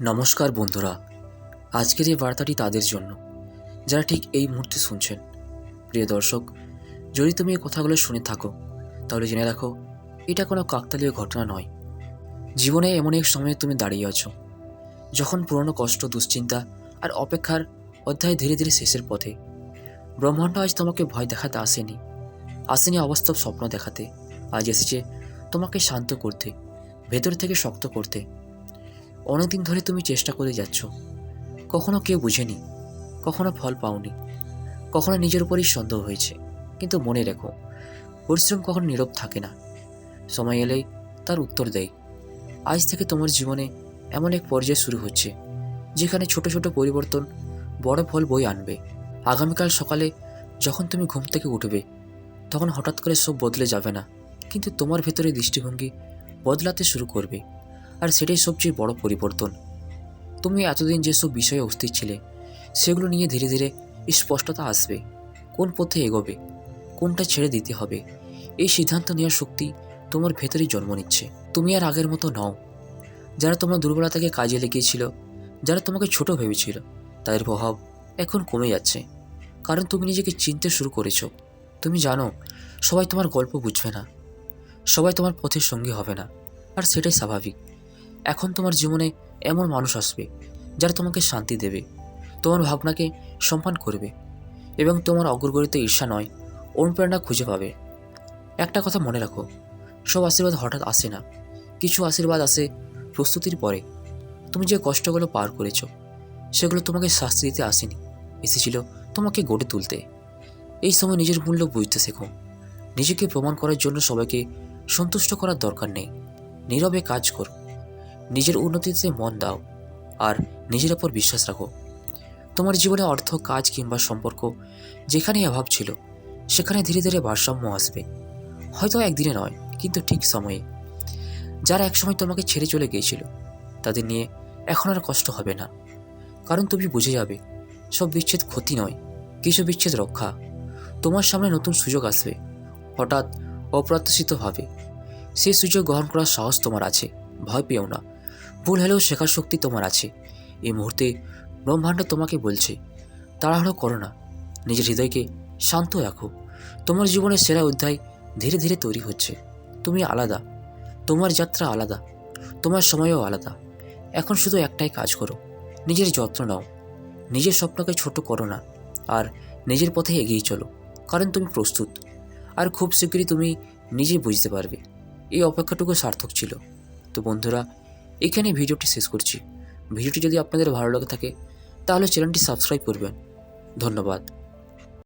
নমস্কার বন্ধুরা, আজকের এই বার্তাটি তাদের জন্য যারা ঠিক এই মুহূর্তে শুনছেন। প্রিয় দর্শক, যদি তুমি এই কথাগুলো শুনে থাকো তাহলে জেনে রাখো, এটা কোনো কাকতালীয় ঘটনা নয়। জীবনে এমন এক সময়ে তুমি দাঁড়িয়ে আছো যখন পুরনো কষ্ট, দুশ্চিন্তা আর অপেক্ষার অধ্যায় ধীরে ধীরে শেষের পথে। ব্রহ্মাণ্ড আজ তোমাকে ভয় দেখাতে আসেনি অবাস্তব স্বপ্ন দেখাতে। আজ এসেছে তোমাকে শান্ত করতে, ভেতর থেকে শক্ত করতে। অনেকদিন ধরে তুমি চেষ্টা করে যাচ্ছ, কখনো কেউ বুঝেনি, কখনো ফল পাওনি, কখনো নিজের উপরই সন্দেহ হয়েছে। কিন্তু মনে রেখো, পরিশ্রম কখনো নীরব থাকে না, সময় এলেই তার উত্তর দেয়। আজ থেকে তোমার জীবনে এমন এক পর্যায় শুরু হচ্ছে যেখানে ছোট ছোট পরিবর্তন বড় ফল বই আনবে। আগামীকাল সকালে যখন তুমি ঘুম থেকে উঠবে, তখন হঠাৎ করে সব বদলে যাবে না, কিন্তু তোমার ভেতরে দৃষ্টিভঙ্গি বদলাতে শুরু করবে। আর সেটাই সবচেয়ে বড় পরিবর্তন। তুমি এতদিন যেসব বিষয়ে অস্থির ছিলে, সেগুলো নিয়ে ধীরে ধীরে স্পষ্টতা আসবে। কোন পথে এগোবে, কোনটা ছেড়ে দিতে হবে, এই সিদ্ধান্ত নেওয়ার শক্তি তোমার ভেতরেই জন্ম নিচ্ছে। তুমি আর আগের মতো নও। যারা তোমার দুর্বলতাকে কাজে লেগেছিল, যারা তোমাকে ছোট ভেবেছিল, তাদের প্রভাব এখন কমে যাচ্ছে। কারণ তুমি নিজেকে চিনতে শুরু করেছো। তুমি জানো, সবাই তোমার গল্প বুঝবে না, সবাই তোমার পথের সঙ্গী হবে না, আর সেটাই স্বাভাবিক। এখন তোমার জীবনে এমন মানুষ আসবে যারা তোমাকে শান্তি দেবে, তোমার ভাবনাকে সম্মান করবে, এবং তোমার অগ্রগতিতে ঈর্ষা নয়, অনুপ্রেরণা খুঁজে পাবে। একটা কথা মনে রাখো, সব আশীর্বাদ হঠাৎ আসে না, কিছু আশীর্বাদ আসে প্রস্তুতির পরে। তুমি যে কষ্টগুলো পার করেছো, সেগুলো তোমাকে শাস্তি দিতে আসেনি, এসেছিল তোমাকে গড়ে তুলতে। এই সময় নিজের মূল্য বুঝতে শেখো। নিজেকে প্রমাণ করার জন্য সবাইকে সন্তুষ্ট করার দরকার নেই। নীরবে কাজ করো, নিজের উন্নতিতে মন দাও, আর নিজের ওপর বিশ্বাস রাখো। তোমার জীবনে অর্থ, কাজ কিংবা সম্পর্ক যেখানেই অভাব ছিল, সেখানে ধীরে ধীরে ভারসাম্য আসবে। হয়তো একদিনে নয়, কিন্তু ঠিক সময়ে। যারা একসময় তোমাকে ছেড়ে চলে গিয়েছিল, তাদের নিয়ে এখন আর কষ্ট হবে না। কারণ তুমি বুঝে যাবে, সব বিচ্ছেদ ক্ষতি নয়, কিছু বিচ্ছেদ রক্ষা। তোমার সামনে নতুন সুযোগ আসবে, হঠাৎ, অপ্রত্যাশিতভাবে। সেই সুযোগ গ্রহণ করার সাহস তোমার আছে, ভয় পেও না। ভুল হলেও শেখার শক্তি তোমার আছে। এই মুহূর্তে ব্রহ্মাণ্ড তোমাকে বলছে, তাড়াহুড়ো করো না, নিজের হৃদয়কে শান্ত রাখো। তোমার জীবনের সেরা অধ্যায় ধীরে ধীরে তৈরি হচ্ছে। তুমি আলাদা, তোমার যাত্রা আলাদা, তোমার সময়ও আলাদা। এখন শুধু একটাই কাজ করো, নিজের যত্ন নাও, নিজের স্বপ্নকে ছোট করো না, আর নিজের পথে এগিয়ে চলো। কারণ তুমি প্রস্তুত, আর খুব শীঘ্রই তুমি নিজে বুঝতে পারবে এই অপেক্ষাটুকু সার্থক ছিল। তো বন্ধুরা, এখানে ভিডিওটি শেষ করছি। ভিডিওটি যদি আপনাদের ভালো লাগে থাকে তাহলে চ্যানেলটি সাবস্ক্রাইব করবেন। ধন্যবাদ।